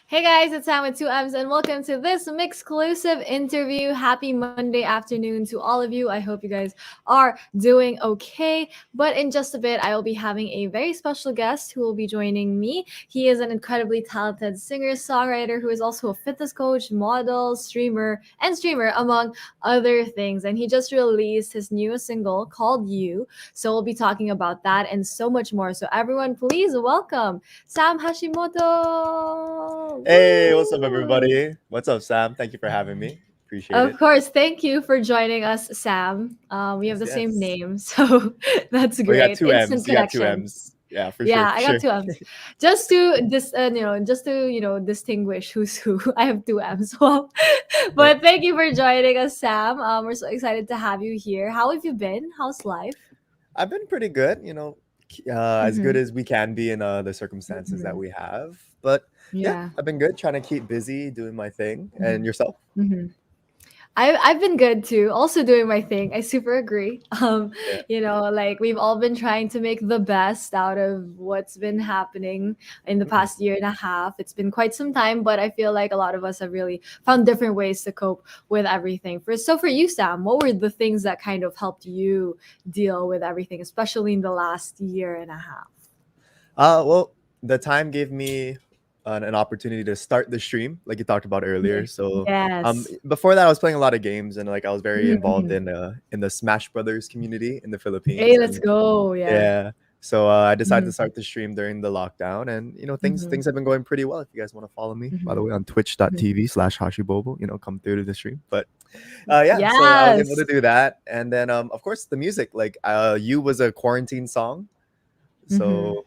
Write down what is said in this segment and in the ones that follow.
Hey guys, it's Sam with 2M's and welcome to this MYXclusive interview. Happy Monday afternoon to all of you. I hope you guys are doing okay. But in just a bit, I will be having a very special guest who will be joining me. He is an incredibly talented singer-songwriter who is also a fitness coach, model, streamer, among other things. And he just released his newest single called You. So we'll be talking about that and so much more. So everyone, please welcome Sam Hashimoto. Hey, what's up, Woo! everybody? What's up, Sam? Thank you for having me. Appreciate Of it. course, thank you for joining us, Sam. We have Yes, the same yes. name, so that's Oh, you got great. two Instant M's. You got two connection. M's. Yeah, for sure, Yeah, for I got sure. two M's. Just to distinguish who's who. I have two M's. Well, Yeah. but thank you for joining us, Sam. We're so excited to have you here. How have you been? How's life? I've been pretty good, as good Mm-hmm. as we can be in the circumstances that Mm-hmm. we have. But yeah, Yeah. I've been good, trying to keep busy, doing my thing. Mm-hmm. And yourself? Mm-hmm. I've been good too. Also doing my thing. I super agree. Yeah. Like we've all been trying to make the best out of what's been happening in the Mhm. past year and a half. It's been quite some time, but I feel like a lot of us have really found different ways to cope with everything. For you, Sam, what were the things that kind of helped you deal with everything, especially in the last year and a half? Well, the time gave me an opportunity to start the stream, like you talked about Yeah. earlier. So, Yes. before that, I was playing a lot of games, and like I was very involved Mhm. in the Smash Brothers community in the Hey, Philippines, let's and go. Yeah. yeah. So I decided to Mhm. start the stream during the lockdown, and Mhm. things have been going pretty well. If you guys want to follow me, by the Mhm. way, on Mhm. twitch.tv/hashibobo, come through to the stream. But yeah, so I was able to Yes. do that, and then of course the music, like "You" was a quarantine song, Mhm. so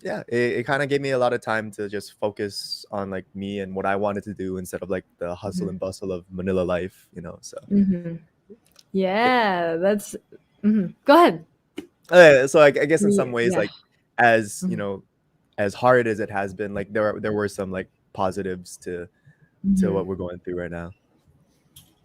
yeah, it kind of gave me a lot of time to just focus on like me and what I wanted to do instead of like the hustle Mhm. and bustle of Manila life. So Mhm. yeah. Yeah, that's Go ahead. So I guess in some ways, Yeah. like as Mhm. as hard as it has been, like there were some like positives to what Mhm. we're going through right now.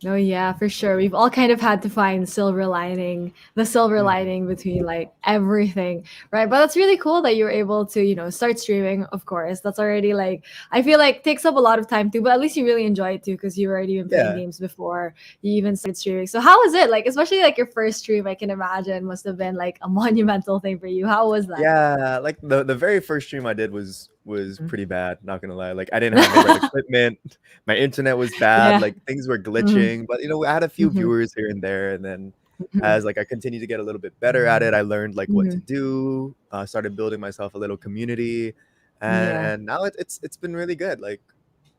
Oh yeah, for sure. We've all kind of had to find the silver Mhm. lining between like everything, right? But that's really cool that you were able to, start streaming, of course. That's already like I feel like takes up a lot of time too, but at least you really enjoy it too because you've already been playing Yeah, games before you even started streaming. So how was it? Like especially like your first stream, I can imagine must have been like a monumental thing for you. How was that? yeah. Like the very first stream I did was Mm. pretty bad. Not gonna lie. Like I didn't have the right equipment. My internet was bad. Yeah. Like things were Mhm. glitching. But I had a few Mhm. viewers here and there, and then Mhm. as like I continued to get a little bit better at it, I learned like what to Mhm. do. Started building myself a little community, Yeah. and now it's been really good. Like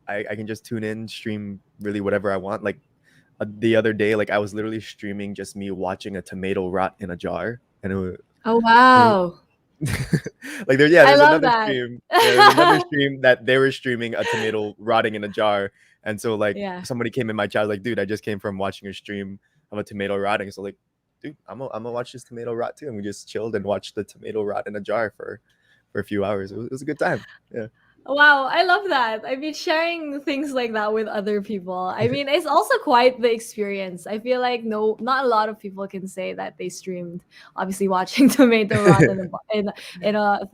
I can just tune in, stream really whatever I want. Like the other day, like I was literally streaming just me watching a tomato rot in a jar, and Oh it wow. like I there's love another that. stream. Yeah, there's another stream that they were streaming a tomato rotting in a jar, and so like Yeah. somebody came in my chat like, dude, I just came from watching a stream of a tomato rotting. So like, dude, I'm gonna watch this tomato rot too, and we just chilled and watched the tomato rot in a jar for a few hours. It was a good time. Yeah. Wow, I love that. I mean, sharing things like that with other people. I mean, it's also quite the experience. I feel like no, not a lot of people can say that they streamed. Obviously, watching tomato rot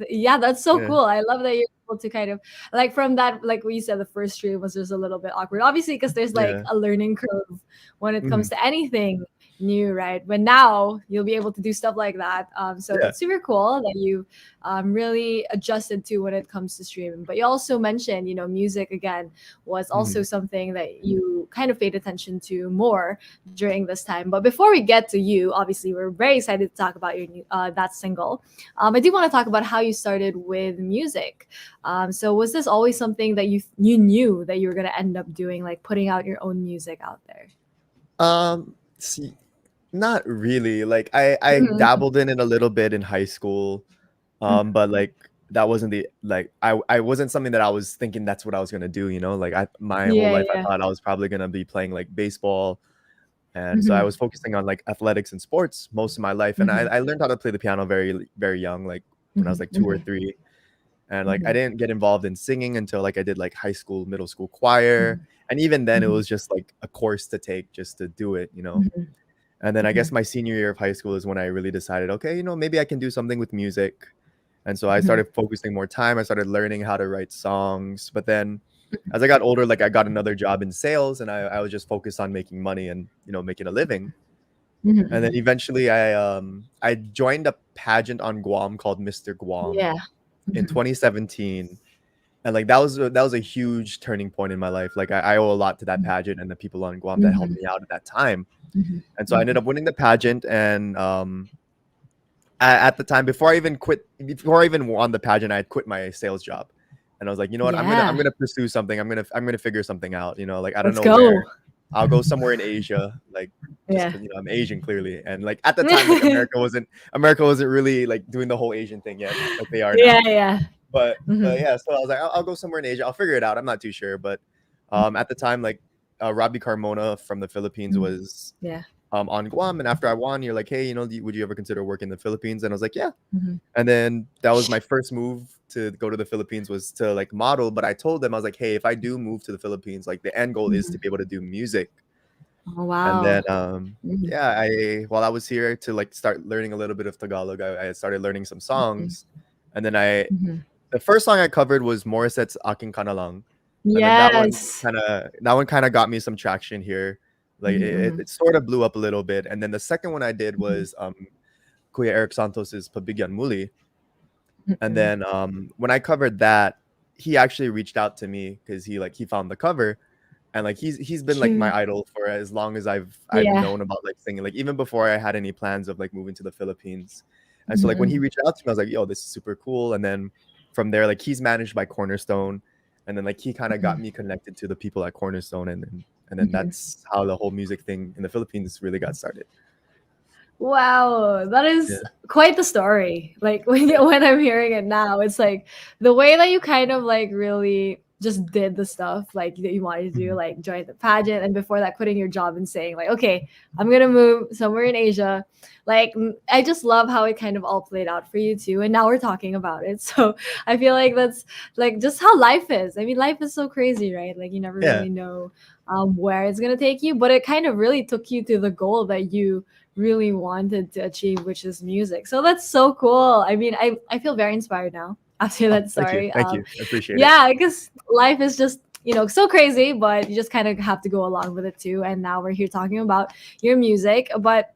yeah, that's so Yeah. cool. I love that you're able to kind of like from that, like what you said, the first stream was just a little bit awkward. Obviously, because there's like Yeah. a learning curve when it comes Mhm. to anything new, right? But now you'll be able to do stuff like that. So Yeah. that's super cool that you really adjusted to when it comes to streaming. But you also mentioned, music again was also Mhm. something that you kind of paid attention to more during this time. But before we get to you, obviously, we're very excited to talk about your that single. I do want to talk about how you started with music. So was this always something that you knew that you were gonna end up doing, like putting out your own music out there? See, not really. Like I Mhm. dabbled in it a little bit in high school. But like that wasn't the like I wasn't something that I was thinking that's what I was gonna do, you know? Like I my whole Yeah, life I yeah. thought I was probably gonna be playing like baseball. And so I Mhm, was focusing on like athletics and sports most of my life. And I, mhm, I learned how to play the piano very young, like when I was mhm, like two or mhm, three. And like I mhm, didn't get involved in singing until like I did like high school, middle school choir. mhm, And even then it mhm, was just like a course to take just to do it, you know. mhm, And then I guess mhm, my senior year of high school is when I really decided, okay, maybe I can do something with music. And so I mhm, started focusing more time. I started learning how to write songs. But then as I got older, like I got another job in sales and I was just focused on making money and, making a living. mhm, And then mhm. eventually I joined a pageant on Guam called Mr. Guam Yeah. in Mhm, 2017. And like that was a huge turning point in my life. Like I owe a lot to that pageant and the people on Guam that helped mhm, me out at that time. mhm, And so I ended mhm. up winning the pageant. And at the time, before I even won the pageant, I had quit my sales job. And I was like, you know what, I'm Yeah. gonna pursue something. I'm gonna figure something out. Like I don't Let's know go. where. I'll go somewhere in Asia, like just Yeah. because I'm Asian clearly. And like at the time, like America wasn't really like doing the whole Asian thing yet, like they are Yeah, now. yeah. But Mhm, yeah, so I was like, I'll go somewhere in Asia. I'll figure it out. I'm not too sure, but at the time, like Robbie Carmona from the Philippines mhm. was Yeah. on Guam, and after I won, you're like, hey, would you ever consider working in the Philippines? And I was like, yeah. Mhm, And then that was my first move to go to the Philippines was to like model. But I told them I was like, hey, if I do move to the Philippines, like the end goal is to mhm. be able to do music. Oh, And then wow. Mhm, yeah, I while I was here to like start learning a little bit of Tagalog, I started learning some mhm, songs. And then I mhm. the first song I covered was Morissette's Aking Kanalang. And then that one Yes. kind of got me some traction here. Like Mhm, it, mhm, it sort of blew up a little bit. And then the second one I did mhm, was Kuya Eric Santos's Pabigyan Muli. And mhm. then when I covered that, he actually reached out to me because he found the cover. And like he's been like my Cute. idol for as long as I've Yeah. known about like singing, like even before I had any plans of like moving to the Philippines. And so Mhm, like when he mhm, reached out to me, I was like, yo, this is super cool. And then from there, like he's managed by Cornerstone, and then like he kind of got mhm, me connected to the people at Cornerstone, and then mhm. that's how the whole music thing in the Philippines really got started. Wow, that Yeah, is quite the story. Like yeah. when I'm hearing it now, it's like the way that you kind of like really just did the stuff like that you wanted to do, Mhm. like join the pageant, and before that, quitting your job and saying like, okay, I'm gonna move somewhere in Asia. Like I just love how it kind of all played out for you too, and now we're talking about it. So I feel like that's like just how life is. I mean, life is so crazy, right? Like you never Yeah. really know where it's gonna take you, but it kind of really took you to the goal that you really wanted to achieve, which is music. So that's so cool. I mean, I feel very inspired now after Oh, that story. thank you, I appreciate it. Yeah, because life is just so crazy, but you just kind of have to go along with it too. And now we're here talking about your music, but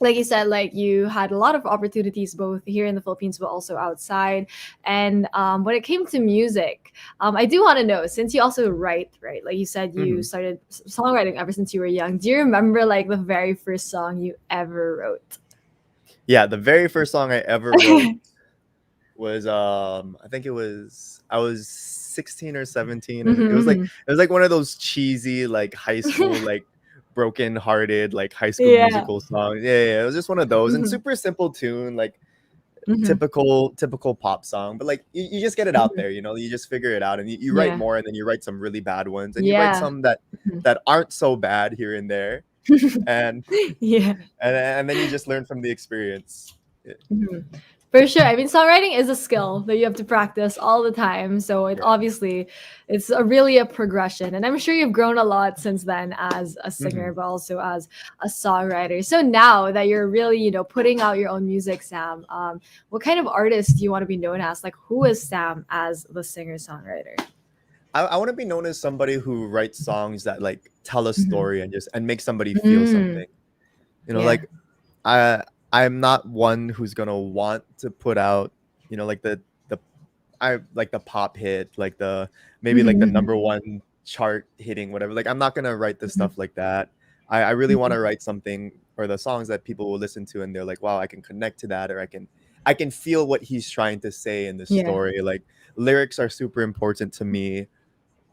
like you said, like you had a lot of opportunities both here in the Philippines but also outside. And when it came to music, I do want to know, since you also write, right? Like you said, you Mhm. started songwriting ever since you were young. Do you remember like the very first song you ever wrote? Yeah, the very first song I ever wrote was I think I was 16 or 17, and it was like Mhm, one of those cheesy like high school mhm. like broken hearted like high school Yeah. musical songs. Yeah, it was just one of those, and Mhm, super simple tune, like mhm, typical pop song, but like you just get it out mhm. there, you just figure it out, and you write Yeah. more, and then you write some really bad ones, and you write Yeah. some that Mhm. aren't so bad here and there, and Yeah. and then you just learn from the experience. Mhm. For sure. I mean, songwriting is a skill that you have to practice all the time. So it Yeah. obviously it's really a progression. And I'm sure you've grown a lot since then as a singer, Mhm. but also as a songwriter. So now that you're really, putting out your own music, Sam, what kind of artist do you want to be known as? Like, who is Sam as the singer songwriter? I want to be known as somebody who writes songs that like tell a Mhm. story and make somebody feel Mm. something. You know, Yeah. like I I'm not one who's gonna want to put out, like the I like the pop hit, like the maybe like the Mhm, number one chart hitting whatever. Like I'm not gonna write the mhm, stuff like that. I really want mhm. to write something or the songs that people will listen to and they're like, wow, I can connect to that, or I can feel what he's trying to say in the Yeah. story. Like lyrics are super important to me.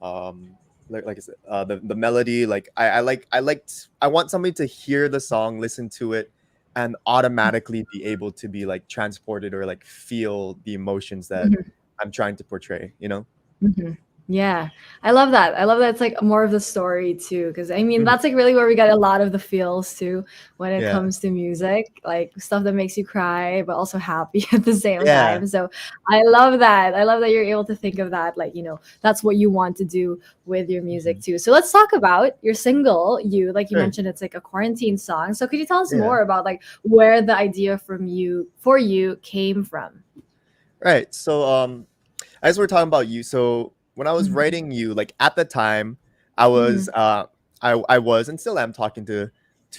Like I said, the melody, like I want somebody to hear the song, listen to it, and automatically be able to be like transported or like feel the emotions that Mhm. I'm trying to portray. Mhm. Yeah, I love that. I love that it's like more of the story too, because I mean Mhm. that's like really where we get a lot of the feels too when it Yeah, comes to music, like stuff that makes you cry but also happy at the same yeah, time. So I love that. I love that you're able to think of that, like that's what you want to do with your music mhm. too. So let's talk about your single. You like you Sure, mentioned it's like a quarantine song. So could you tell us yeah, more about like where the idea from you for you came from? right. So as we're talking about you, so when I was Mhm. writing you, like at the time, I was Mhm. I was and still am talking to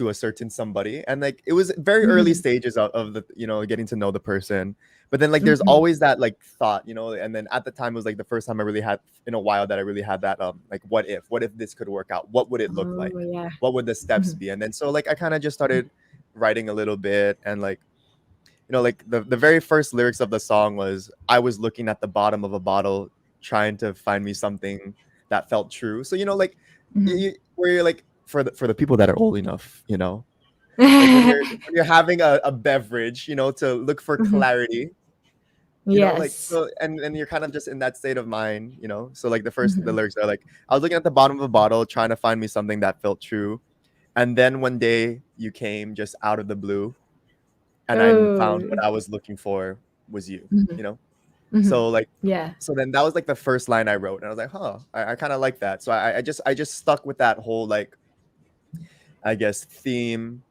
a certain somebody, and like it was very early Mhm. stages of the getting to know the person. But then like there's Mhm. always that like thought, and then at the time it was like the first time I really had in a while that I really had that like what if this could work out? What would it look Oh like? yeah. What would the steps Mhm. be? And then so like I kind of just started writing a little bit, and like like the very first lyrics of the song was, I was looking at the bottom of a bottle trying to find me something that felt true. So like Mhm. where you're like, for the people that are old enough, like when you're having a beverage, to look for Mhm. clarity, like Yes. so, and you're kind of just in that state of mind, so like the Mhm. lyrics are like, I was looking at the bottom of a bottle trying to find me something that felt true, and then one day you came just out of the blue, and I found Oh. what I was looking for was you, Mhm. you know? Mhm. So like Yeah. so then that was like the first line I wrote, and I was like, huh, I kind of like that. So I just stuck with that whole like, I guess, theme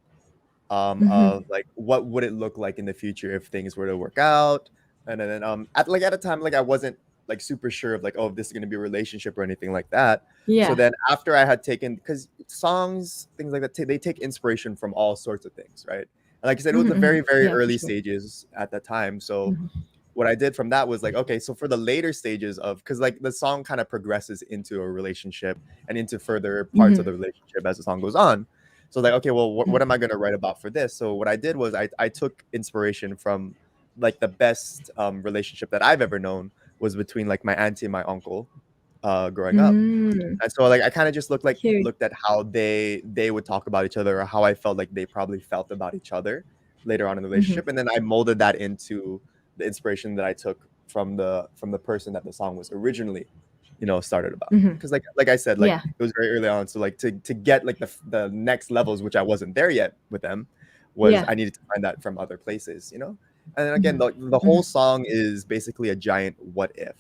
Mhm. of like what would it look like in the future if things were to work out. And then at a time like I wasn't like super sure of like, oh, if this is going to be a relationship or anything like that. So Yeah. then after I had taken, because songs, things like that, they take inspiration from all sorts of things, right? And like I said, it was Mhm, the mhm. very very Yeah, for early sure. stages at that time. So Mhm. what I did from that was like, okay, so for the later stages of, because like the song kind of progresses into a relationship and into further parts of Mhm. the relationship as the song goes on. So like, okay, well, what Mhm. am I going to write about for this? So what I did was I took inspiration from like the best relationship that I've ever known was between like my auntie and my uncle growing up. Mm. And so like I kind of just Cute. looked at how they would talk about each other, or how I felt like they probably felt about each other later on in the Mhm. relationship, and then I molded that into the inspiration that I took from the person that the song was originally, started about. Mhm. Because like I said, like Yeah. it was very early on, so like to get like the next levels, which I wasn't there yet with them, was Yeah. I needed to find that from other places. And then again, Mhm. the whole Mhm. song is basically a giant what if.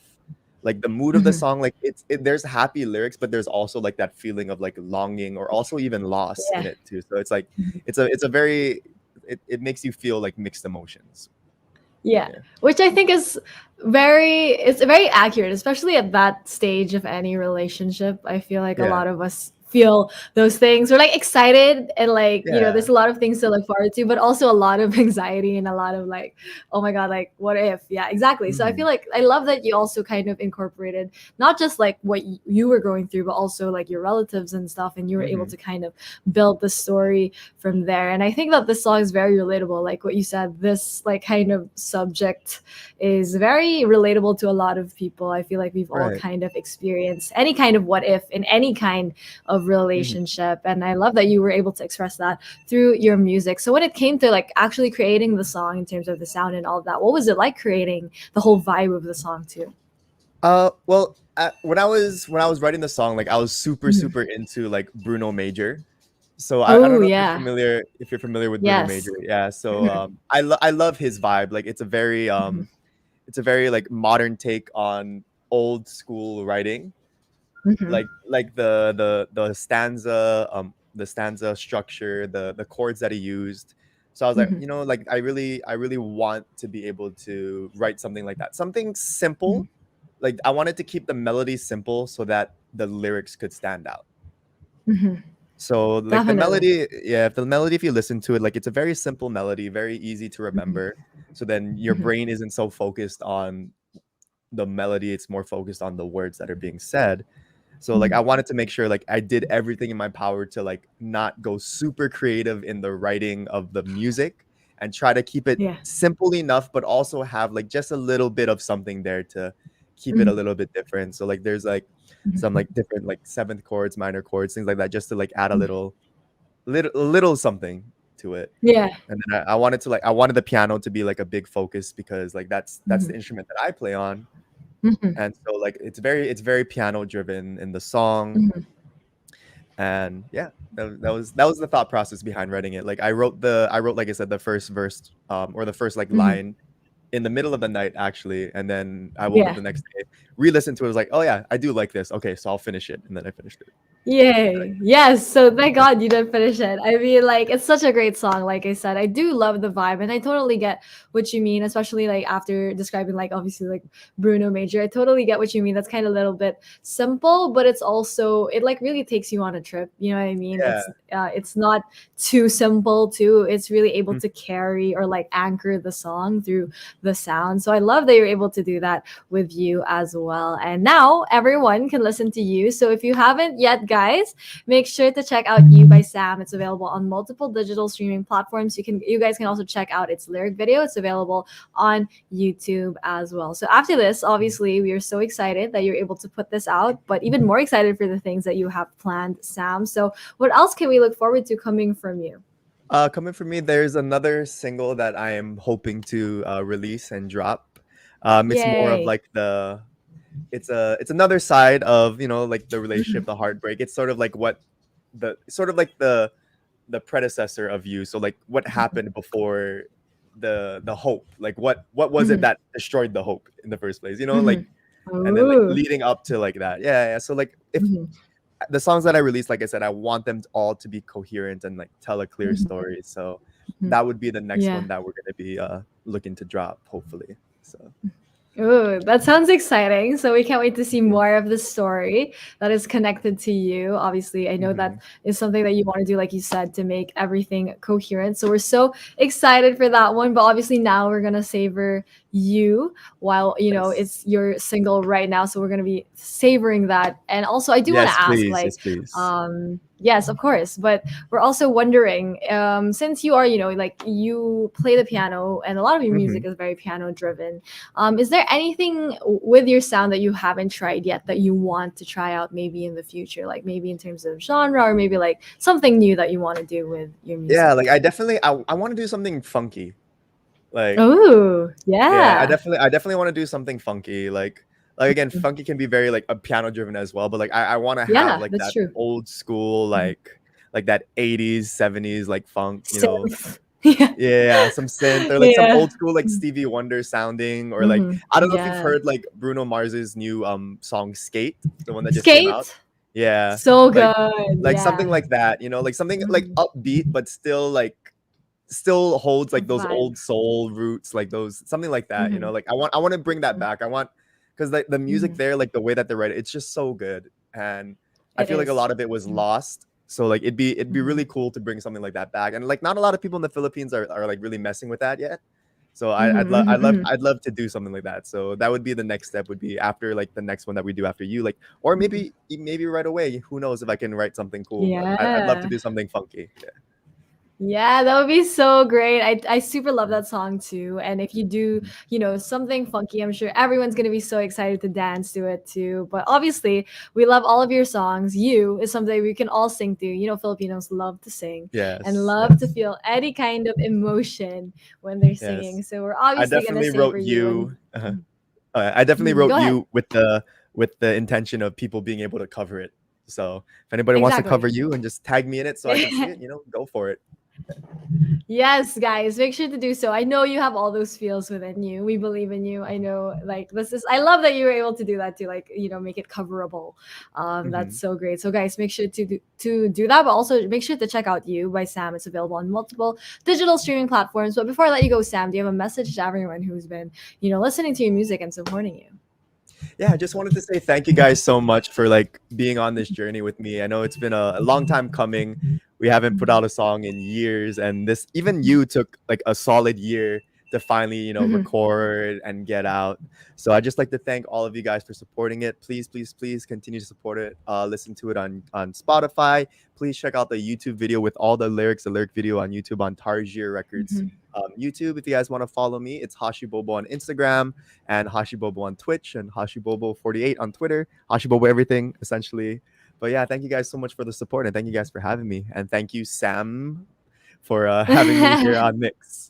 Like the mood of the Mhm. song, like there's happy lyrics, but there's also like that feeling of like longing or also even loss Yeah. in it too. So it's like Mhm. it's a very, it makes you feel like mixed emotions. Yeah, Yeah. which I think is it's very accurate, especially at that stage of any relationship. I feel like a Yeah. lot of us feel those things. We're like excited and like, Yeah. there's a lot of things to look forward to, but also a lot of anxiety and a lot of like, oh my God, like what if? Yeah, exactly. So I feel Mhm. like I love that you also kind of incorporated not just like what you were going through, but also like your relatives and stuff. And you were able Mhm. to kind of build the story from there. And I think that this song is very relatable. Like what you said, this like kind of subject is very relatable to a lot of people. I feel like we've all Right. kind of experienced any kind of what if in any kind of Mhm. relationship. And I love that you were able to express that through your music. So when it came to like actually creating the song in terms of the sound and all of that, what was it like creating the whole vibe of the song too? Well, when I was writing the song, like I was super Mhm. super into like Bruno Major. So I Oh don't know if you're yeah. familiar with Bruno Yes. Major. Yeah. So Mhm. I love his vibe. Like Mhm. it's a very like modern take on old school writing, Mhm. like the stanza structure, the chords that he used. So I was like, Mhm. like I really want to be able to write something like that, something Mhm. simple. Like I wanted to keep the melody simple so that the lyrics could stand out. Mhm. So like the Definitely. melody, yeah, if the melody, if you listen to it, like it's a very simple melody, very easy to Mhm, remember. So then your mhm, brain isn't so focused on the melody, it's more focused on the words that are being said. So like I mhm. wanted to make sure like I did everything in my power to like not go super creative in the writing of the music and try to keep it Yeah. simple enough, but also have like just a little bit of something there to keep it a Mhm, little bit different. So like there's like some mhm, like different like seventh chords, minor chords, things like that, just to like add a mhm. little something to it. Yeah. And then I wanted to like I wanted the piano to be like a big focus because like that's the Mhm, instrument that I play on. mhm, And so like it's very piano driven in the song. mhm, And yeah, that was the thought process behind writing it. Like I wrote like I said the first verse or the first like mhm. line in the middle of the night actually, and then I woke up Yeah. the next day, re-listened to it, was like, oh yeah, I do like this, okay, so I'll finish it, and then I finished it. Yay. Yes. So thank God you did finish it. I mean, like, it's such a great song. Like I said, I do love the vibe and I totally get what you mean, especially like after describing, like, obviously, like Bruno Major. I totally get what you mean. That's kind of a little bit simple, but it's also, it like really takes you on a trip. You know what I mean? Yeah. It's not too simple, too. It's really able Mhm. to carry or like anchor the song through the sound. So I love that you're able to do that with you as well. And now everyone can listen to you. So if you haven't yet, guys, make sure to check out You by Sam. It's available on multiple digital streaming platforms. You guys can also check out its lyric video. It's available on YouTube as well. So after this, Mhm. obviously, we are so excited that you're able to put this out, but even more excited for the things that you have planned, Sam. So what else can we look forward to coming from you? Coming from me, there's another single that I am hoping to release and drop. It's more of Yay. like it's another side of like the relationship, Mhm, the heartbreak. It's sort of like what the sort of like the predecessor of You. So like what happened before the hope? Like what was it mhm, that destroyed the hope in the first place? Like mhm. and then like Oh. leading up to like that. Yeah, yeah. So like if Mhm, the songs that I release, like I said, I want them all to be coherent and like tell a clear mhm, story. So mhm. that would be the next Yeah. one that we're gonna be looking to drop, hopefully. So Ooh, that sounds exciting. So we can't wait to see mhm. more of the story that is connected to you. Obviously, I know that Mhm. is something that you want to do, like you said, to make everything coherent. So we're so excited for that one. But obviously now we're gonna savor you while Yes. it's your single right now. So we're gonna be savoring that. And also I do want to Yes, ask, please. like, Yes, please. yes, of course. But we're also wondering, since you are, like you play the piano and a lot of your music Mhm. is very piano driven, is there anything with your sound that you haven't tried yet that you want to try out maybe in the future? Like maybe in terms of genre or maybe like something new that you want to do with your Yeah, music? like I want to do something funky. Like Oh, yeah, I yeah. definitely I definitely want to do something funky. Like again, funky can be very like a piano driven as well, but like I want to have Yeah, like that's that true. old school Mhm. like that 80s, 70s like funk. Synth. Yeah. Yeah, some synth or like some Yeah. old school like Stevie Wonder sounding, or like Hmm. I don't know if you've Yeah. heard like Bruno Mars's new song Skate, the one that just came out. Skate. Yeah. So Like good. like something Yeah. like that, like something like Mhm. upbeat but still holds A like those vibe. old soul roots, like those something like that, Hmm. like I want to bring that back. I want because like the music Hmm. there, like the way that they write it, it's just so good. And I It feel like a is. lot of it was Mhm. lost. So like it'd be really Mhm. cool to bring something like that back. And like not a lot of people in the Philippines are like really messing with that yet. So I'd Mhm. love Mhm. I'd love Mhm. I'd love to do something like that. So that would be the next step, would be after like the next one that we do after You, like, or Mhm. maybe right away. Who knows if I can write something cool, but I'd love to Yeah. do something funky. Yeah. Yeah, that would be so great. I super love that song too. And if you do, Mhm. something funky, I'm sure everyone's gonna be so excited to dance to it too. But obviously, we love all of your songs. You is something we can all sing to. Filipinos love to sing and Yes, love to yes. feel any kind of emotion when they're Yes. singing. So we're I obviously gonna definitely savor wrote you and You I definitely wrote go ahead. You with the intention of people being able to cover it. So, if anybody wants to cover Exactly. You and just tag me in it so I can see it, go for it. Yes, guys, make sure to do so. I know you have all those feels within you. We believe in you. I know, like this is. I love that you were able to do that to, like, make it coverable. That's Mhm. so great. So, guys, make sure to do that, but also make sure to check out You by Sam. It's available on multiple digital streaming platforms. But before I let you go, Sam, do you have a message to everyone who's been, listening to your music and supporting you? Yeah, I just wanted to say thank you guys so much for like being on this journey with me. I know it's been a long time coming. We haven't put out a song in years, and this even you took like a solid year to finally, Mhm. record and get out. So I just like to thank all of you guys for supporting it. Please, please, please continue to support it. Listen to it on Spotify. Please check out the YouTube video with all the lyrics, the lyric video on YouTube on Targier Records. Mhm. YouTube, if you guys want to follow me, it's Hashibobo on Instagram and Hashibobo on Twitch and Hashibobo48 on Twitter. Hashibobo everything, essentially. But yeah, thank you guys so much for the support and thank you guys for having me. And thank you, Sam, for having me here on Mix.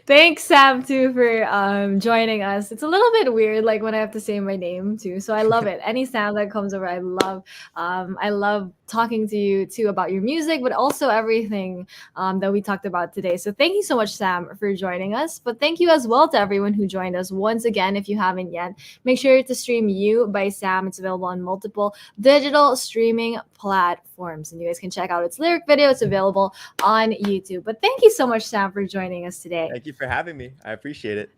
Thanks, Sam, too, for joining us. It's a little bit weird, like when I have to say my name too. So I love it. Any Sam that comes over, I love talking to you too about your music, but also everything that we talked about today. So thank you so much, Sam, for joining us. But thank you as well to everyone who joined us. Once again, if you haven't yet, make sure to stream You by Sam. It's available on multiple digital streaming platforms, and you guys can check out its lyric video. It's available on YouTube. But thank you so much, Sam, for joining us today. Thank you for having me. I appreciate it.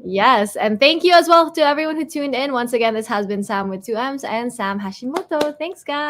Yes, and thank you as well to everyone who tuned in. Once again, this has been Sam with two M's and Sam Hashimoto. Thanks, guys.